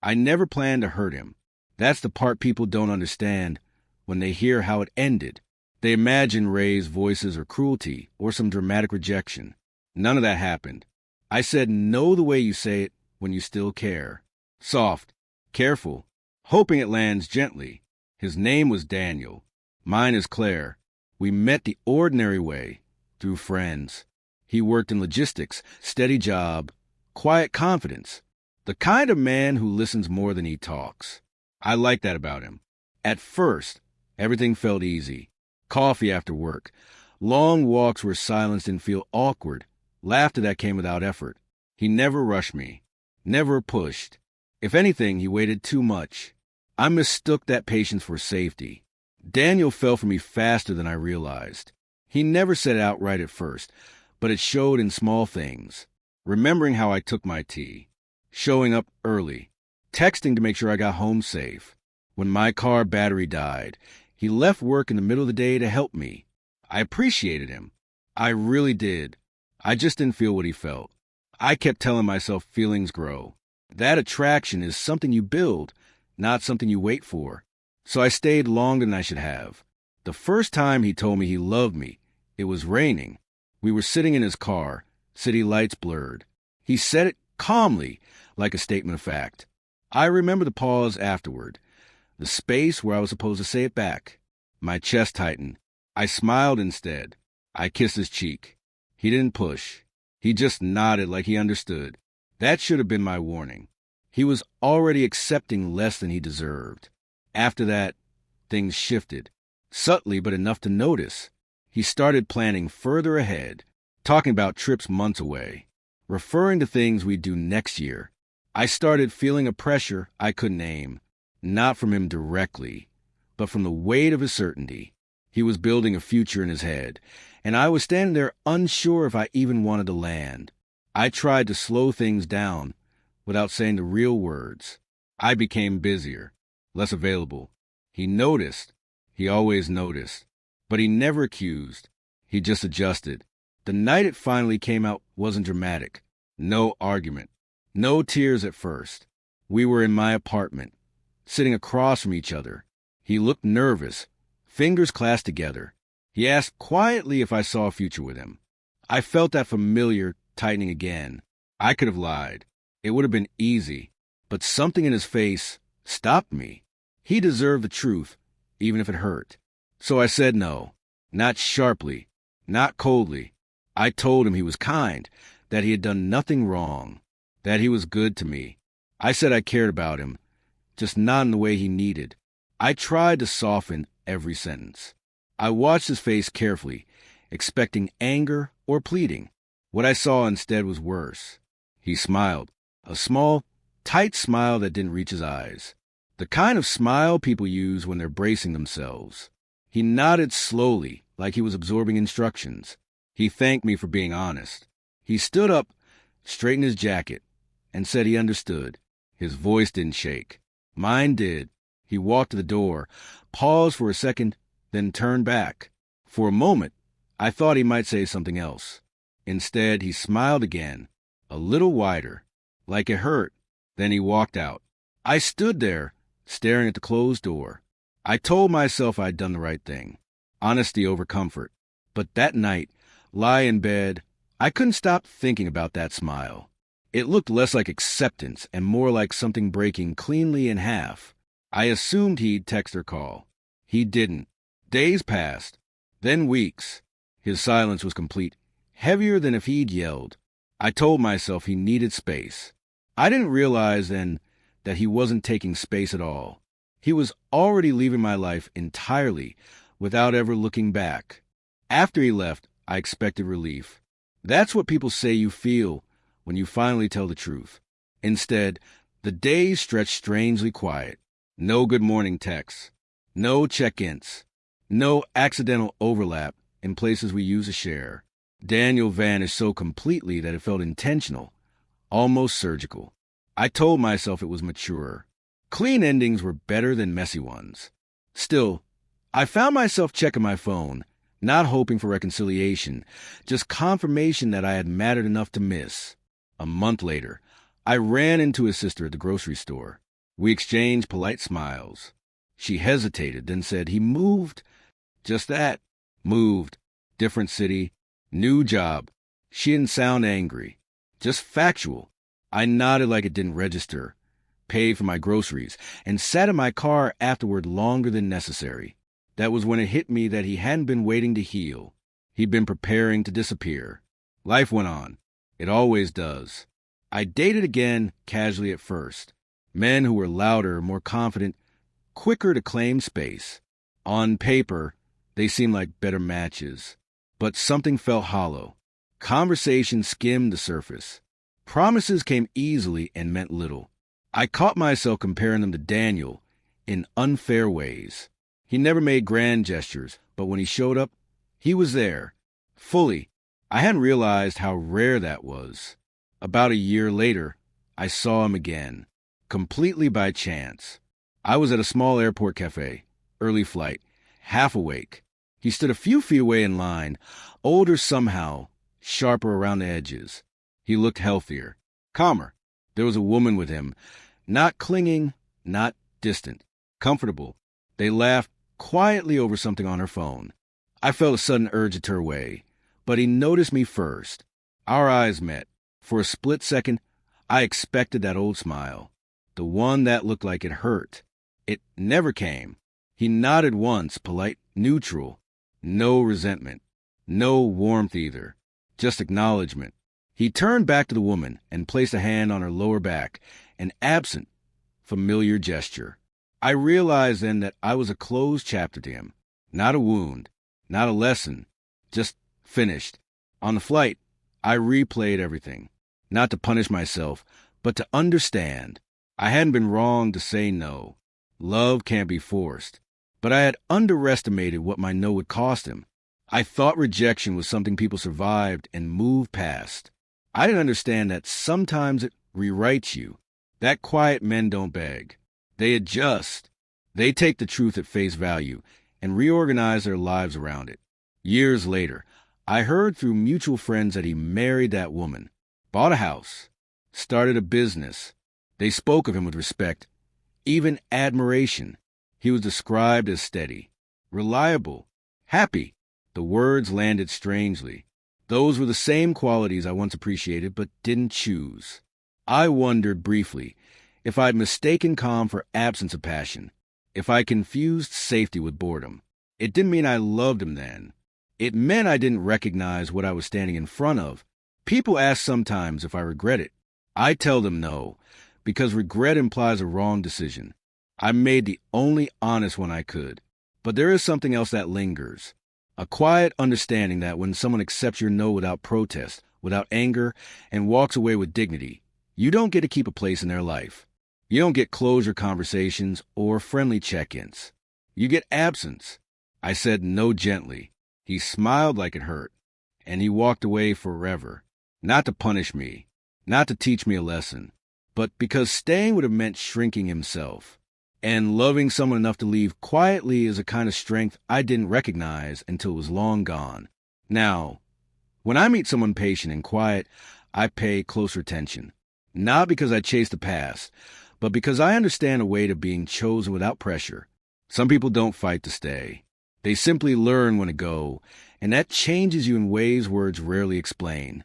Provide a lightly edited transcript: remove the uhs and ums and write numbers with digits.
I never planned to hurt him. That's the part people don't understand when they hear how it ended. They imagine raised voices or cruelty or some dramatic rejection. None of that happened. I said no the way you say it when you still care. Soft, careful, hoping it lands gently. His name was Daniel. Mine is Claire. We met the ordinary way, through friends. He worked in logistics, steady job, quiet confidence. The kind of man who listens more than he talks. I like that about him. At first, everything felt easy. Coffee after work. Long walks where silence didn't feel awkward. Laughter that came without effort. He never rushed me. Never pushed. If anything, he waited too much. I mistook that patience for safety. Daniel fell for me faster than I realized. He never said it outright at first, but it showed in small things. Remembering how I took my tea. Showing up early. Texting to make sure I got home safe. When my car battery died, he left work in the middle of the day to help me. I appreciated him. I really did. I just didn't feel what he felt. I kept telling myself feelings grow. That attraction is something you build, not something you wait for. So I stayed longer than I should have. The first time he told me he loved me, it was raining. We were sitting in his car, city lights blurred. He said it calmly, like a statement of fact. I remember the pause afterward, the space where I was supposed to say it back. My chest tightened. I smiled instead. I kissed his cheek. He didn't push. He just nodded like he understood. That should have been my warning. He was already accepting less than he deserved. After that, things shifted. Subtly, but enough to notice. He started planning further ahead, talking about trips months away, referring to things we'd do next year. I started feeling a pressure I couldn't name, not from him directly, but from the weight of his certainty. He was building a future in his head, and I was standing there unsure if I even wanted to land. I tried to slow things down without saying the real words. I became busier, less available. He noticed. He always noticed. But he never accused. He just adjusted. The night it finally came out wasn't dramatic. No argument. No tears at first. We were in my apartment, sitting across from each other. He looked nervous, fingers clasped together. He asked quietly if I saw a future with him. I felt that familiar tightening again. I could have lied. It would have been easy. But something in his face stopped me. He deserved the truth, even if it hurt. So I said no. Not sharply. Not coldly. I told him he was kind, that he had done nothing wrong, that he was good to me. I said I cared about him, just not in the way he needed. I tried to soften every sentence. I watched his face carefully, expecting anger or pleading. What I saw instead was worse. He smiled, a small, tight smile that didn't reach his eyes. The kind of smile people use when they're bracing themselves. He nodded slowly, like he was absorbing instructions. He thanked me for being honest. He stood up, straightened his jacket, and said he understood. His voice didn't shake. Mine did. He walked to the door, paused for a second, then turned back. For a moment, I thought he might say something else. Instead, he smiled again, a little wider, like it hurt. Then he walked out. I stood there, staring at the closed door. I told myself I'd done the right thing. Honesty over comfort. But that night, lie in bed, I couldn't stop thinking about that smile. It looked less like acceptance and more like something breaking cleanly in half. I assumed he'd text or call. He didn't. Days passed, then weeks. His silence was complete, heavier than if he'd yelled. I told myself he needed space. I didn't realize then that he wasn't taking space at all. He was already leaving my life entirely without ever looking back. After he left, I expected relief. That's what people say you feel when you finally tell the truth. Instead, the days stretched strangely quiet. No good morning texts. No check-ins. No accidental overlap in places we use to share. Daniel vanished so completely that it felt intentional, almost surgical. I told myself it was mature. Clean endings were better than messy ones. Still, I found myself checking my phone, not hoping for reconciliation, just confirmation that I had mattered enough to miss. A month later, I ran into his sister at the grocery store. We exchanged polite smiles. She hesitated, then said, "He moved." "Just that. Moved. Different city. New job." She didn't sound angry. Just factual. I nodded like it didn't register, paid for my groceries, and sat in my car afterward longer than necessary. That was when it hit me that he hadn't been waiting to heal. He'd been preparing to disappear. Life went on. It always does. I dated again, casually at first. Men who were louder, more confident, quicker to claim space. On paper, they seemed like better matches. But something felt hollow. Conversation skimmed the surface. Promises came easily and meant little. I caught myself comparing them to Daniel in unfair ways. He never made grand gestures, but when he showed up, he was there, fully. I hadn't realized how rare that was. About a year later, I saw him again, completely by chance. I was at a small airport cafe, early flight, half awake. He stood a few feet away in line, older somehow, sharper around the edges. He looked healthier, calmer. There was a woman with him, not clinging, not distant, comfortable. They laughed quietly over something on her phone. I felt a sudden urge to turn away, but he noticed me first. Our eyes met. For a split second, I expected that old smile, the one that looked like it hurt. It never came. He nodded once, polite, neutral. No resentment. No warmth either. Just acknowledgement. He turned back to the woman and placed a hand on her lower back, an absent, familiar gesture. I realized then that I was a closed chapter to him. Not a wound. Not a lesson. Just finished. On the flight, I replayed everything. Not to punish myself, but to understand. I hadn't been wrong to say no. Love can't be forced. But I had underestimated what my no would cost him. I thought rejection was something people survived and moved past. I didn't understand that sometimes it rewrites you. That quiet men don't beg. They adjust. They take the truth at face value and reorganize their lives around it. Years later, I heard through mutual friends that he married that woman, bought a house, started a business. They spoke of him with respect, even admiration. He was described as steady, reliable, happy. The words landed strangely. Those were the same qualities I once appreciated but didn't choose. I wondered briefly if I'd mistaken calm for absence of passion, if I confused safety with boredom. It didn't mean I loved him then. It meant I didn't recognize what I was standing in front of. People ask sometimes if I regret it. I tell them no, because regret implies a wrong decision. I made the only honest one I could. But there is something else that lingers. A quiet understanding that when someone accepts your no without protest, without anger, and walks away with dignity, you don't get to keep a place in their life. You don't get closure conversations or friendly check-ins. You get absence. I said no gently. He smiled like it hurt, and he walked away forever. Not to punish me, not to teach me a lesson, but because staying would have meant shrinking himself. And loving someone enough to leave quietly is a kind of strength I didn't recognize until it was long gone. Now, when I meet someone patient and quiet, I pay closer attention. Not because I chase the past, but because I understand a way to being chosen without pressure. Some people don't fight to stay. They simply learn when to go, and that changes you in ways words rarely explain.